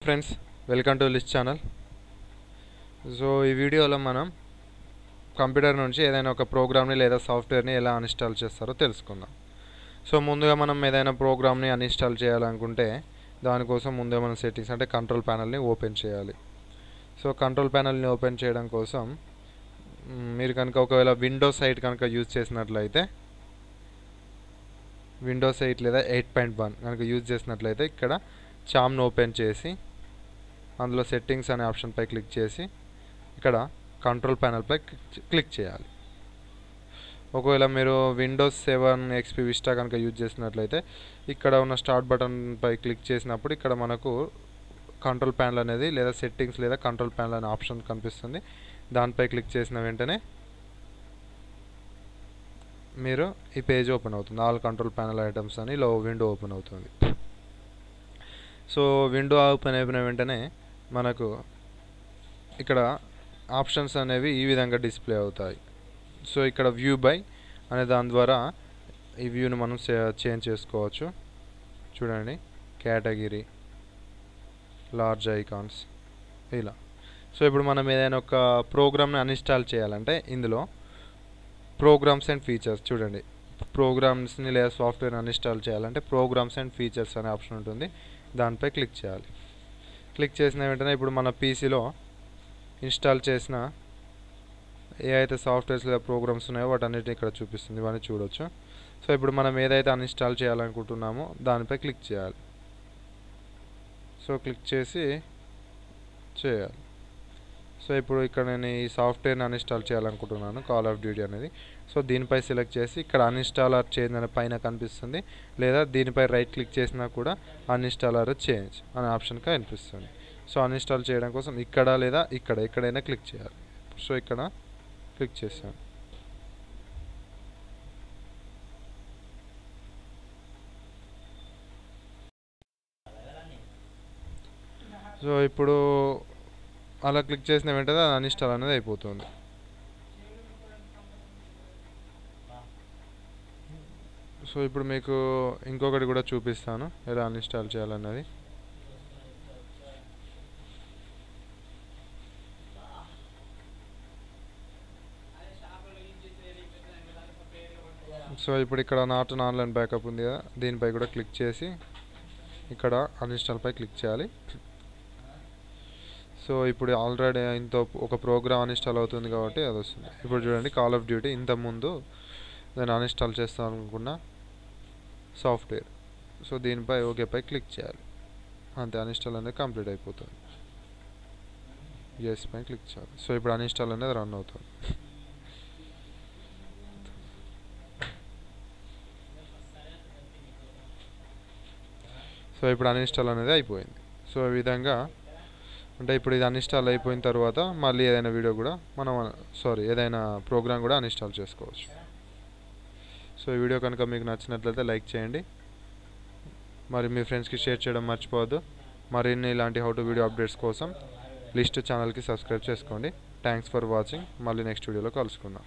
Friends, welcome to list channel. So ఈ వీడియోలో మనం కంప్యూటర్ నుంచి ఏదైనా ఒక ప్రోగ్రామ్ని లేదా సాఫ్ట్వేర్ని ఎలా అన్ఇన్స్టాల్ చేస్తారో తెలుసుకుందాం. సో ముందుగా మనం ఏదైనా ప్రోగ్రామ్ని అన్ఇన్స్టాల్ చేయాలనుకుంటే దానికోసం ముందుగా మనం సెట్టింగ్స్ అంటే కంట్రోల్ ప్యానల్ని ఓపెన్ చేయాలి. సో కంట్రోల్ ప్యానల్ని ఓపెన్ చేయడం కోసం మీరు కనుక ఒకవేళ విండోస్ 8 కనుక యూజ్ చేసినట్లయితే విండోస్ 8 లేదా 8.1 కనుక యూజ్ చేసినట్లయితే ఇక్కడ చామ్ను ఓపెన్ చేసి అందులో సెట్టింగ్స్ అనే ఆప్షన్పై క్లిక్ చేసి ఇక్కడ కంట్రోల్ ప్యానల్పై క్లిక్ చేయాలి. ఒకవేళ మీరు విండోస్ 7 XP విస్టా కనుక యూజ్ చేసినట్లయితే ఇక్కడ ఉన్న స్టార్ట్ బటన్పై క్లిక్ చేసినప్పుడు ఇక్కడ మనకు కంట్రోల్ ప్యానల్ అనేది లేదా సెట్టింగ్స్ లేదా కంట్రోల్ ప్యానల్ అనే ఆప్షన్ కనిపిస్తుంది. దానిపై క్లిక్ చేసిన వెంటనే మీరు ఈ పేజ్ ఓపెన్ అవుతుంది. ఆల్ కంట్రోల్ ప్యానల్ ఐటమ్స్ అని ఇలా విండో ఓపెన్ అవుతుంది. సో విండో ఓపెన్ అయిపోయిన వెంటనే మనకు ఇక్కడ ఆప్షన్స్ అనేవి ఈ విధంగా డిస్ప్లే అవుతాయి. సో ఇక్కడ వ్యూ బై అనే దాని ద్వారా ఈ వ్యూని మనం చేంజ్ చేసుకోవచ్చు. చూడండి, కేటగిరీ, లార్జ్ ఐకాన్స్ ఇలా. సో ఇప్పుడు మనం ఏదైనా ఒక ప్రోగ్రామ్ని అన్ఇన్స్టాల్ చేయాలంటే ఇందులో ప్రోగ్రామ్స్ అండ్ ఫీచర్స్ చూడండి, ప్రోగ్రామ్స్ని లేదా సాఫ్ట్వేర్ అన్ఇన్స్టాల్ చేయాలంటే ప్రోగ్రామ్స్ అండ్ ఫీచర్స్ అనే ఆప్షన్ ఉంటుంది. దానిపై క్లిక్ చేయాలి. క్లిక్ చేసిన వెంటనే ఇప్పుడు మన పీసీలో ఇన్స్టాల్ చేసిన ఏ అయితే సాఫ్ట్వేర్స్ లేదా ప్రోగ్రామ్స్ ఉన్నాయో వాటన్నిటిని ఇక్కడ చూపిస్తుంది, ఇవన్నీ చూడొచ్చు. సో ఇప్పుడు మనం ఏదైతే అన్ఇన్స్టాల్ చేయాలనుకుంటున్నామో దానిపై క్లిక్ చేయాలి. సో క్లిక్ చేసి చేయాలి. సో ఇప్పుడు ఇక్కడ నేను ఈ సాఫ్ట్వేర్ని అన్ఇన్స్టాల్ చేయాలనుకుంటున్నాను, కాల్ ఆఫ్ డ్యూటీ అనేది. సో దీనిపై సెలెక్ట్ చేసి ఇక్కడ అన్ఇన్స్టాల్ ఆర్ చేంజ్ అనే పైన కనిపిస్తుంది, లేదా దీనిపై రైట్ క్లిక్ చేసినా కూడా అన్ఇన్స్టాల్ ఆర్ చేంజ్ అనే ఆప్షన్ కనిపిస్తుంది. సో అన్ఇన్స్టాల్ చేయడం కోసం ఇక్కడ లేదా ఎక్కడైనా క్లిక్ చేయాలి. సో ఇక్కడ క్లిక్ చేశాను. సో ఇప్పుడు అలా క్లిక్ చేసిన వెంటనే అన్ఇన్స్టాల్ అనేది అయిపోతుంది. సో ఇప్పుడు మీకు ఇంకొకటి కూడా చూపిస్తాను ఎలా అన్ఇన్స్టాల్ చేయాలన్నది. సో ఇప్పుడు ఇక్కడ నాట్ ఆన్లైన్ బ్యాకప్ ఉంది కదా, దీనిపై కూడా క్లిక్ చేసి ఇక్కడ అన్ఇన్స్టాల్పై క్లిక్ చేయాలి. సో ఇప్పుడు ఆల్రెడీ ఒక ప్రోగ్రామ్ అన్ఇన్స్టాల్ అవుతుంది కాబట్టి అది వస్తుంది. ఇప్పుడు చూడండి, కాల్ ఆఫ్ డ్యూటీ ఇంతకుముందు నేను అన్ఇన్స్టాల్ చేస్తాను అనుకున్న సాఫ్ట్వేర్. సో దీనిపై ఓకేపై క్లిక్ చేయాలి. అంతే, అన్ఇన్స్టాల్ అనేది కంప్లీట్ అయిపోతుంది. ఎస్ పై క్లిక్ చేయాలి. సో ఇప్పుడు అన్ఇన్స్టాల్ అనేది రన్ అవుతుంది. సో ఇప్పుడు అన్ఇన్స్టాల్ అనేది అయిపోయింది. సో ఈ విధంగా అంటే ఇప్పుడు ఇది అన్ఇన్స్టాల్ అయిపోయిన తర్వాత మళ్ళీ ఏదైనా వీడియో కూడా ఏదైనా ప్రోగ్రామ్ కూడా అన్ఇన్స్టాల్ చేసుకోవచ్చు. సో ఈ వీడియో కనుక మీకు నచ్చినట్లయితే లైక్ చేయండి, మరి మీ ఫ్రెండ్స్కి షేర్ చేయడం మర్చిపోవద్దు. మరిన్ని ఇలాంటి హౌ టు వీడియో అప్డేట్స్ కోసం లిస్ట్ ఛానల్కి సబ్స్క్రైబ్ చేసుకోండి. Thanks for watching. మళ్ళీ నెక్స్ట్ వీడియోలో కలుసుకుందాం.